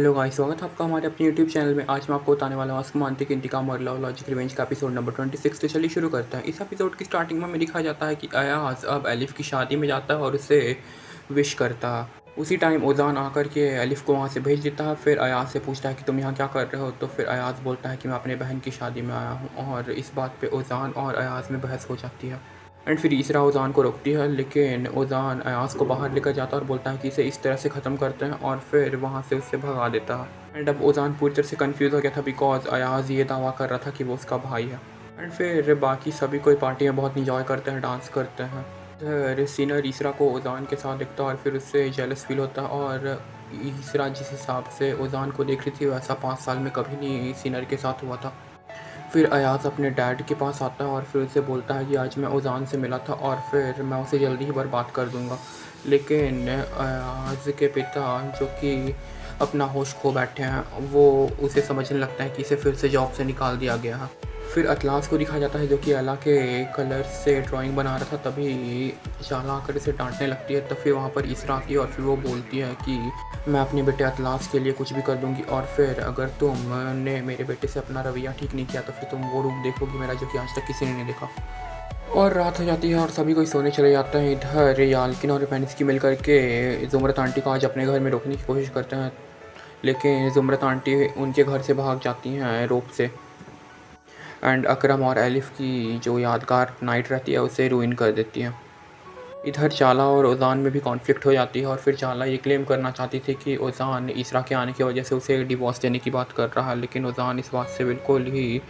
Hello guys, स्वागत है आपका हमारे अपने यूट्यूब चैनल में। आज मैं आपको बताने वाला हूँ आसमांतिक इंतकाम और लव लॉजिक रिवेंज का एपिसोड नंबर 26। तो चलिए शुरू करते हैं। इस एपिसोड की स्टार्टिंग में हमें दिखाया जाता है कि अयाज अब एलिफ की शादी में जाता है और उसे विश करता है। उसी टाइम ओजान आकर के एलिफ को वहाँ से भेज देता है। फिर अयाज से पूछता है कि तुम यहाँ क्या कर रहे हो। तो फिर अयाज बोलता है कि मैं अपने बहन की शादी में आया हूँ। और इस बात पर ओजान और अयाज में बहस हो जाती है। एंड फिर ईसरा ओजान को रोकती है, लेकिन ओजान अयाज को बाहर लेकर जाता है और बोलता है कि इसे इस तरह से ख़त्म करते हैं, और फिर वहाँ से उससे भगा देता है। एंड अब ओजान पूरी तरह से कंफ्यूज हो गया था, बिकॉज अयाज ये दावा कर रहा था कि वो उसका भाई है। एंड फिर बाकी सभी कोई पार्टी में बहुत इंजॉय करते हैं, डांस करते हैं। फिर सीनर ईसरा को ओजान के साथ देखता है और फिर उससे जेलस फील होता है। और ईसरा जिस हिसाब से ओजान को देख रही थी वैसा 5 साल में कभी नहीं सीनर के साथ हुआ था। फिर अयाज अपने डैड के पास आता है और फिर उसे बोलता है कि आज मैं ओजान से मिला था और फिर मैं उसे जल्दी ही बर्बाद कर दूंगा। लेकिन अयाज के पिता, जो कि अपना होश खो बैठे हैं, वो उसे समझने लगता है कि इसे फिर से जॉब से निकाल दिया गया है। फिर अतलास को दिखाया जाता है, जो कि एला के कलर से ड्राइंग बना रहा था। तभी शाला आकर इसे डांटने लगती है। तब फिर वहाँ पर ईसरा आती है और फिर वो बोलती है कि मैं अपने बेटे अतलास के लिए कुछ भी कर दूंगी, और फिर अगर तुमने मेरे बेटे से अपना रवैया ठीक नहीं किया तो फिर तुम वो रूप देखोगी मेरा, जो कि आज तक किसी ने नहीं देखा। और रात हो जाती है और सभी कोई सोने चले जाते हैं। इधर याल्किन और पेनिस्की मिल करके ज़ुमरत आंटी को आज अपने घर में रोकने की कोशिश करते हैं, लेकिन ज़ुमरत आंटी उनके घर से भाग जाती हैं रोप से। एंड अकरम और एलिफ की जो यादगार नाइट रहती है उसे रूइन कर देती है। इधर चाला और ओजान में भी कॉन्फ्लिक्ट हो जाती है, और फिर चाला ये क्लेम करना चाहती थी कि ओजान ईसरा के आने की वजह से उसे डिवोर्स देने की बात कर रहा है, लेकिन ओजान इस बात से बिल्कुल ही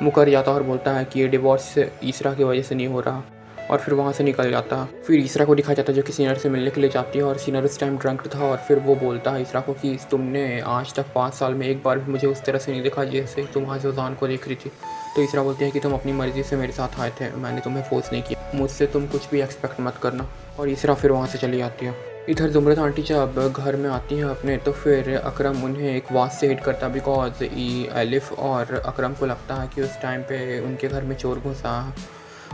मुकर जाता है और बोलता है कि ये डिवोर्स ईसरा की वजह से नहीं हो रहा, और फिर वहाँ से निकल जाता है। फिर ईसरा को दिखाया जाता है, जो कि सीनर से मिलने के लिए जाती है, और सीनर उस टाइम ड्रंक था। और फिर वो बोलता है ईसरा को कि तुमने आज तक 5 साल में एक बार भी मुझे उस तरह से नहीं देखा जैसे तुम आज ओजान को देख रही थी। तो ईसरा बोलती है कि तुम अपनी मर्ज़ी से मेरे साथ आए थे, मैंने तुम्हें फोर्स नहीं किया, मुझसे तुम कुछ भी एक्सपेक्ट मत करना। और ईसरा फिर वहाँ से चली जाती है। इधर ज़ुमरत आंटी जब घर में आती हैं अपने, तो फिर अकरम उन्हें एक वास से हिट करता है, बिकॉज एलिफ और अकरम को लगता है कि उस टाइम पे उनके घर में चोर घुसा है,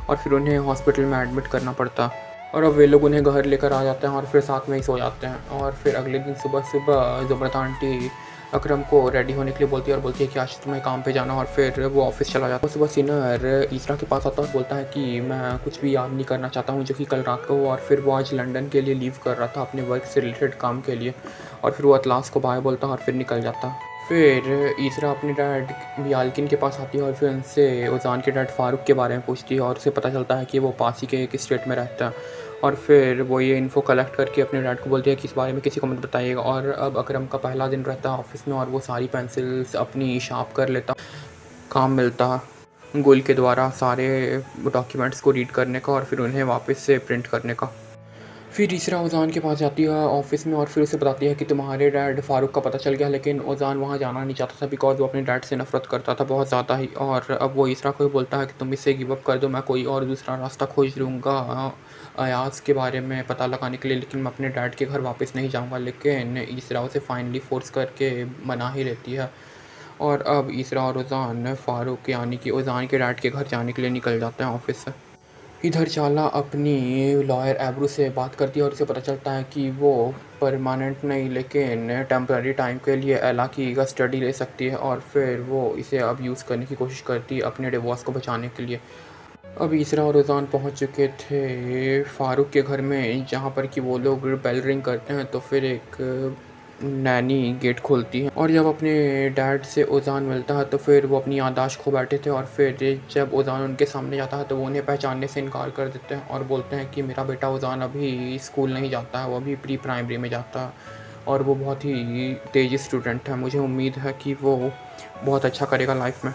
और फिर उन्हें हॉस्पिटल में एडमिट करना पड़ता। और अब वे लोग उन्हें घर लेकर आ जाते हैं और फिर साथ में ही सो जाते हैं। और फिर अगले दिन सुबह सुबह ज़ुमरत आंटी अकरम को रेडी होने के लिए बोलती है और बोलती है कि आज तुम्हें काम पे जाना, और फिर वो ऑफिस चला जाता है। सुबह सीनर ईसरा के पास आता है और बोलता है कि मैं कुछ भी याद नहीं करना चाहता हूँ, जो कि कल रात को हुआ। और फिर वो आज लंदन के लिए लीव कर रहा था अपने वर्क से रिलेटेड काम के लिए, और फिर वो अतलास को बाय बोलता है और फिर निकल जाता। फिर ईसरा अपने डैड याल्किन के पास आती है और फिर उनसे ओजान के डैड फ़ारूक के बारे में पूछती है, और उसे पता चलता है कि वो पास ही के एक स्टेट में रहता है। और फिर वो ये इन्फो कलेक्ट करके अपने डैड को बोलती है कि इस बारे में किसी को मत बताइएगा। और अब अकरम का पहला दिन रहता है ऑफिस में, और वो सारी पेंसिल्स अपनी शार्प कर लेता। काम मिलता गुल के द्वारा सारे डॉक्यूमेंट्स को रीड करने का और फिर उन्हें वापस से प्रिंट करने का। फिर ईसरा ओजान के पास जाती है ऑफिस में और फिर उसे बताती है कि तुम्हारे डैड फ़ारूक का पता चल गया, लेकिन ओजान वहाँ जाना नहीं चाहता था, बिकॉज वो अपने डैड से नफरत करता था बहुत ज़्यादा ही। और अब वो ईसरा को बोलता है कि तुम इसे गिव अप कर दो, मैं कोई और दूसरा रास्ता खोज लूँगा अयाज के बारे में पता लगाने के लिए, लेकिन मैं अपने डैड के घर वापस नहीं जाऊँगा। लेकिन ईसरा उसे फाइनली फोर्स करके मना ही लेती है। और अब ईसरा और ओजान फ़ारूक यानी कि ओजान के डैड के घर जाने के लिए निकल जाते हैं ऑफिस से। इधर चाला अपनी लॉयर एब्रू से बात करती है और उसे पता चलता है कि वो परमानेंट नहीं लेकिन टेम्पररी टाइम के लिए एला की कस्टडी ले सकती है, और फिर वो इसे अब यूज़ करने की कोशिश करती है अपने डिवोर्स को बचाने के लिए। अब ईसरा और रोज़ान पहुंच चुके थे फ़ारूक के घर में, जहां पर कि वो लोग बेल रिंग करते हैं। तो फिर एक नैनी गेट खोलती है, और जब अपने डैड से ओजान मिलता है तो फिर वो अपनी याददाश्त खो बैठे थे। और फिर जब ओजान उनके सामने जाता है तो वो उन्हें पहचानने से इनकार कर देते हैं और बोलते हैं कि मेरा बेटा ओजान अभी स्कूल नहीं जाता है, वो अभी प्री प्राइमरी में जाता है, और वो बहुत ही तेज़ स्टूडेंट है, मुझे उम्मीद है कि वो बहुत अच्छा करेगा लाइफ में।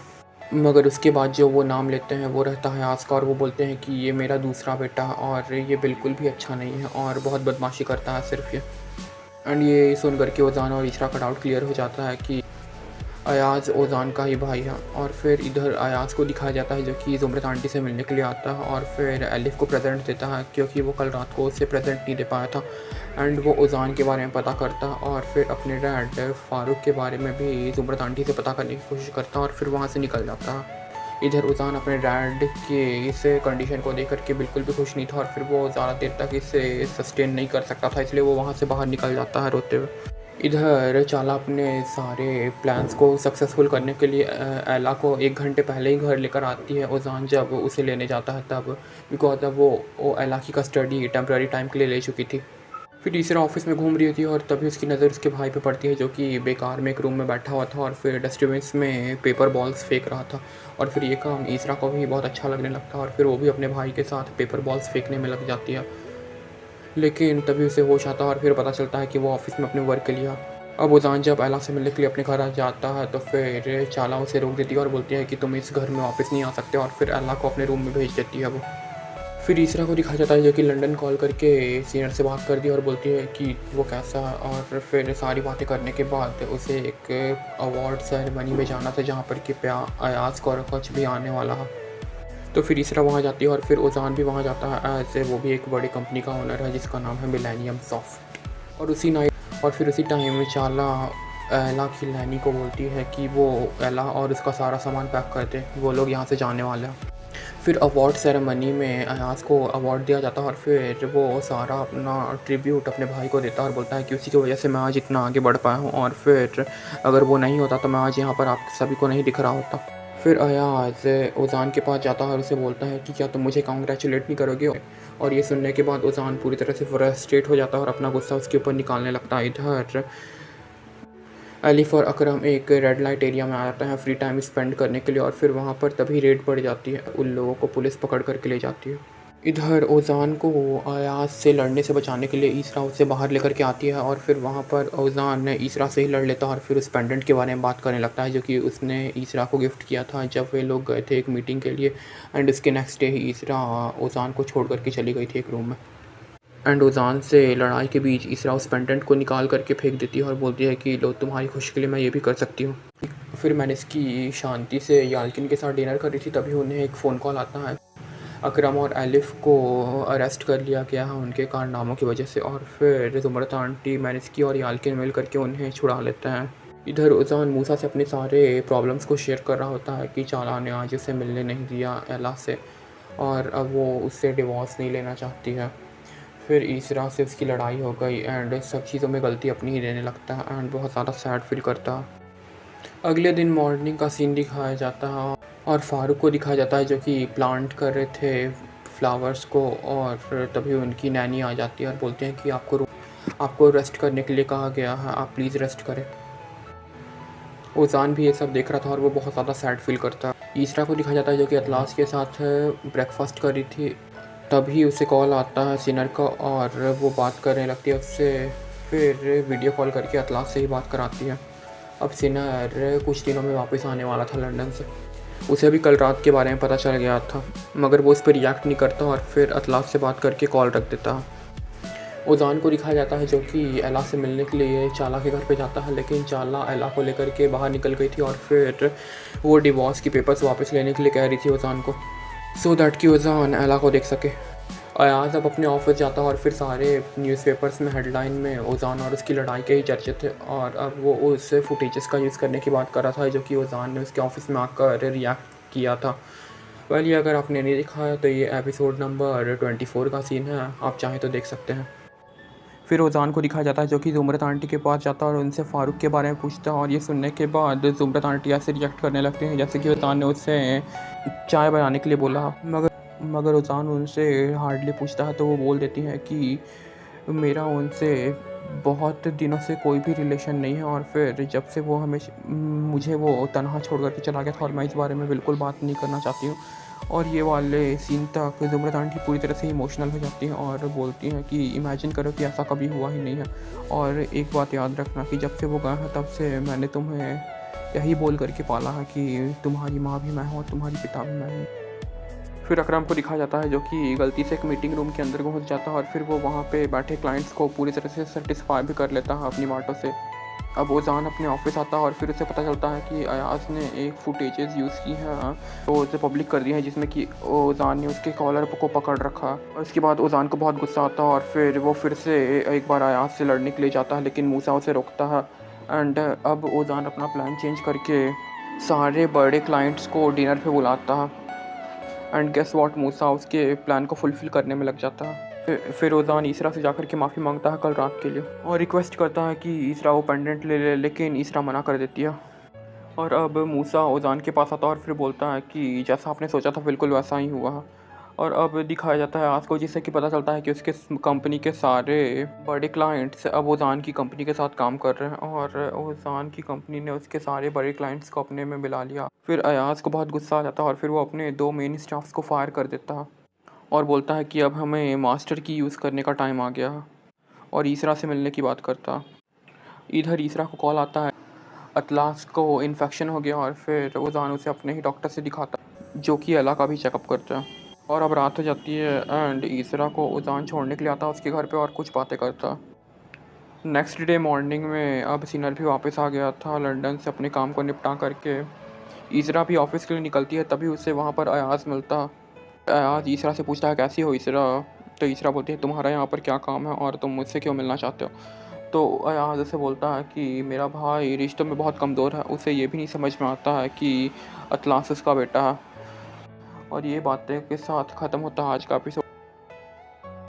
मगर उसके बाद जो वो नाम लेते हैं वो रहता है आस का, और वो बोलते हैं कि ये मेरा दूसरा बेटा और ये बिल्कुल भी अच्छा नहीं है और बहुत बदमाशी करता है सिर्फ ये। एंड ये सुन करके ओजान और ईशरा का डाउट क्लियर हो जाता है कि अयाज ओजान का ही भाई है। और फिर इधर अयाज को दिखाया जाता है, जो कि ज़ुमरत आंटी से मिलने के लिए आता है और फिर एलिफ को प्रेजेंट देता है, क्योंकि वो कल रात को उससे प्रेजेंट नहीं दे पाया था। एंड वो ओजान के बारे में पता करता है और फिर अपने डैड फ़ारूक के बारे में भी ज़ुमरत आंटी से पता करने की कोशिश करता है और फिर वहाँ से निकल जाता है। इधर ओजान अपने डैड के इस कंडीशन को देख करके बिल्कुल भी खुश नहीं था, और फिर वो ज़्यादा देर तक इसे सस्टेन नहीं कर सकता था, इसलिए वो वहाँ से बाहर निकल जाता है रोते हुए। इधर चाला अपने सारे प्लान्स को सक्सेसफुल करने के लिए एला को 1 घंटे पहले ही घर लेकर आती है। ओज़ान जब उसे लेने जाता है तब, बिकॉज़ अब वो एला की कस्टडी टेम्पररी टाइम के लिए ले चुकी थी। फिर ईसरा ऑफिस में घूम रही होती है और तभी उसकी नज़र उसके भाई पे पड़ती है, जो कि बेकार में एक रूम में बैठा हुआ था और फिर डस्टबिन्स में पेपर बॉल्स फेंक रहा था। और फिर ये काम ईसरा को भी बहुत अच्छा लगने लगता है और फिर वो भी अपने भाई के साथ पेपर बॉल्स फेंकने में लग जाती है। लेकिन तभी उसे होश आता है और फिर पता चलता है कि वो ऑफिस में अपने वर्क के लिए। अब ओज़ान जब एला से मिलने के लिए अपने घर आ जाता है तो फिर चाला उसे रोक देती है और बोलती है कि तुम इस घर में वापस नहीं आ सकते, और फिर एला को अपने रूम में भेज देती है वो। फिर ईसरा को दिखाया जाता है जो कि लंदन कॉल करके सीनियर से बात करती है और बोलती है कि वो कैसा है, और फिर सारी बातें करने के बाद उसे एक अवार्ड सेरेमनी में जाना था जहाँ पर कि अयाज को कुछ भी आने वाला है। तो फिर ईसरा वहाँ जाती है और फिर ओज़ान भी वहाँ जाता है, ऐसे वो भी एक बड़ी कंपनी का ओनर है जिसका नाम है मिलेनियम सॉफ्ट। और उसी टाइम में चाला एला की लैनी को बोलती है कि वो एला और उसका सारा सामान पैक कर दे, वो लोग यहाँ से जाने वाले हैं। फिर अवार्ड सेरेमनी में अयाज को अवार्ड दिया जाता है और फिर वो सारा अपना ट्रिब्यूट अपने भाई को देता है और बोलता है कि उसी की वजह से मैं आज इतना आगे बढ़ पाया हूँ, और फिर अगर वो नहीं होता तो मैं आज यहाँ पर आप सभी को नहीं दिख रहा होता। फिर अयाज ओज़ान के पास जाता है और उसे बोलता है कि क्या तुम मुझे कांग्रेचुलेट नहीं करोगे। और ये सुनने के बाद ओज़ान पूरी तरह से फ्रस्ट्रेट हो जाता है और अपना गुस्सा उसके ऊपर निकालने लगता है। इधर एलिफ और अकरम एक रेड लाइट एरिया में आ जाता है फ्री टाइम स्पेंड करने के लिए, और फिर वहाँ पर तभी रेड पड़ जाती है, उन लोगों को पुलिस पकड़ करके ले जाती है। इधर ओज़ान को अयाज से लड़ने से बचाने के लिए ईसरा उसे बाहर लेकर के आती है, और फिर वहाँ पर ओज़ान ने ईसरा से ही लड़ लेता है और फिर उस पेंडेंट के बारे में बात करने लगता है जो कि उसने ईसरा को गिफ्ट किया था जब वे लोग गए थे एक मीटिंग के लिए। एंड उसके नेक्स्ट डे ही ईसरा ओज़ान को छोड़ करके चली गई थी एक रूम में। एंड ओज़ान से लड़ाई के बीच ईसरा उस पेंडेंट को निकाल करके फेंक देती है और बोलती है कि लो, तुम्हारी खुशी के लिए मैं ये भी कर सकती हूँ। फिर मैंने इसकी शांति से याल्किन के साथ डिनर कर रही थी, तभी उन्हें एक फ़ोन कॉल आता है। अकरम और एलिफ को अरेस्ट कर लिया गया है उनके कारनामों की वजह से, और फिर ज़ुमरत आंटी मैनिस्की और याल्किन मिल करके उन्हें छुड़ा लेते हैं। इधर ओज़ान मूसा से अपने सारे प्रॉब्लम्स को शेयर कर रहा होता है कि चाला ने आज उसे मिलने नहीं दिया एला से, और अब वो उससे डिवोर्स नहीं लेना चाहती है। फिर ईसरा से उसकी लड़ाई हो गई एंड सब चीज़ों में गलती अपनी ही लेने लगता है एंड बहुत ज़्यादा सैड फील करता है। अगले दिन मॉर्निंग का सीन दिखाया जाता है और फ़ारूक को दिखाया जाता है जो कि प्लांट कर रहे थे फ्लावर्स को, और तभी उनकी नैनी आ जाती है और बोलते हैं कि आपको रेस्ट करने के लिए कहा गया है, आप प्लीज़ रेस्ट करें। ओज़ान भी ये सब देख रहा था और वो बहुत ज़्यादा सैड फील करता है। ईसरा को दिखाया जाता है जो कि अतलास के साथ ब्रेकफास्ट कर रही थी, तभी उसे कॉल आता है सिनर का और वो बात करने लगती है उससे। फिर वीडियो कॉल करके अतलास से ही बात कराती है। अब सिनर कुछ दिनों में वापस आने वाला था लंदन से, उसे भी कल रात के बारे में पता चल गया था, मगर वो इस पर रिएक्ट नहीं करता और फिर अतलास से बात करके कॉल रख देता है। ओज़ान को दिखाया जाता है जो कि एला से मिलने के लिए चाला के घर पे जाता है, लेकिन चाला एला को लेकर के बाहर निकल गई थी और फिर वो डिवोर्स की पेपर्स वापस लेने के लिए कह रही थी ओज़ान को, सो दैट कि ओज़ान एला को देख सके। अयाज अब अपने ऑफिस जाता है और फिर सारे न्यूज़पेपर्स में हेडलाइन में ओज़ान और उसकी लड़ाई के ही चर्चे थे, और अब वो उस फुटेजेस का यूज़ करने की बात कर रहा था जो कि ओज़ान ने उसके ऑफिस में आकर रिएक्ट किया था। वेल, ये अगर आपने नहीं देखा है तो ये एपिसोड नंबर 24 का सीन है, आप चाहें तो देख सकते हैं। फिर ओज़ान को दिखाया जाता है जो कि ज़ुमरत आंटी के पास जाता है और उनसे फ़ारूक के बारे में पूछता है, और ये सुनने के बाद ज़ुमरत आंटी ऐसे रिएक्ट करने लगते हैं जैसे कि ओज़ान ने उससे चाय बनाने के लिए बोला, मगर ओज़ान उनसे हार्डली पूछता है तो वो बोल देती हैं कि मेरा उनसे बहुत दिनों से कोई भी रिलेशन नहीं है, और फिर जब से वो मुझे वो तनहा छोड़ कर के चला गया था और मैं इस बारे में बिल्कुल बात नहीं करना चाहती हूँ। और ये वाले सीन तक ज़ुमरत आंटी पूरी तरह से इमोशनल हो जाती हैं और बोलती हैं कि इमेजिन करो कि ऐसा कभी हुआ ही नहीं है, और एक बात याद रखना कि जब से वो गए हैं तब से मैंने तुम्हें यही बोल करके पाला है कि तुम्हारी माँ भी मैं हूँ और तुम्हारी पिता भी मैं हूँ। फिर अकरम को दिखाया जाता है जो कि गलती से एक मीटिंग रूम के अंदर घुस जाता है और फिर वो वहाँ पे बैठे क्लाइंट्स को पूरी तरह से सेटिस्फाई भी कर लेता है अपनी बातों से। अब ओज़ान अपने ऑफिस आता है और फिर उसे पता चलता है कि अयाज ने एक फुटेजेस यूज़ की हैं तो उसे पब्लिक कर दिया है जिसमें कि ओज़ान ने उसके कॉलर को पकड़ रखा, और उसके बाद ओज़ान को बहुत गुस्सा आता है और फिर वो फिर से एक बार अयाज से लड़ने के लिए जाता है, लेकिन मूसा उसे रोकता है। एंड अब ओज़ान अपना प्लान चेंज करके सारे बड़े क्लाइंट्स को डिनर पे बुलाता है, एंड गेस व्हाट, मूसा उसके प्लान को फुलफ़िल करने में लग जाता है। फिर ओजान ईसरा से जाकर के माफ़ी मांगता है कल रात के लिए और रिक्वेस्ट करता है कि ईसरा वो पेंडेंट ले ले, लेकिन ईसरा मना कर देती है। और अब मूसा ओजान के पास आता है और फिर बोलता है कि जैसा आपने सोचा था बिल्कुल वैसा ही हुआ। और अब दिखाया जाता है आज को, जिससे कि पता चलता है कि उसके कंपनी के सारे बड़े क्लाइंट्स अब ओजान की कंपनी के साथ काम कर रहे हैं और ओजान की कंपनी ने उसके सारे बड़े क्लाइंट्स को अपने में मिला लिया। फिर अयाज को बहुत गुस्सा आ जाता है और फिर वो अपने 2 मेन स्टाफ्स को फायर कर देता है और बोलता है कि अब हमें मास्टर की यूज़ करने का टाइम आ गया है और ईसरा से मिलने की बात करता। इधर ईसरा को कॉल आता है अतलास को इन्फेक्शन हो गया और फिर ओजान उसे अपने ही डॉक्टर से दिखाता जो कि अला का भी चेकअप करता है। और अब रात हो जाती है एंड ईसरा को ओजान छोड़ने के लिए आता है उसके घर पे और कुछ बातें करता। नेक्स्ट डे मॉर्निंग में अब सीनर भी वापस आ गया था लंदन से अपने काम को निपटा करके। ईसरा भी ऑफिस के लिए निकलती है, तभी उसे वहाँ पर अयाज मिलता। अयाज ईसरा से पूछता है कैसी हो ईसरा। तो ईसरा बोलती है तुम्हारा यहाँ पर क्या काम है और तुम मुझसे क्यों मिलना चाहते हो। तो अयाज उसे बोलता है कि मेरा भाई रिश्तों में बहुत कमज़ोर है, उसे ये भी नहीं समझ में आता है कि अतलास उसका बेटा है। और ये बातें के साथ ख़त्म होता है आज का एपिसोड।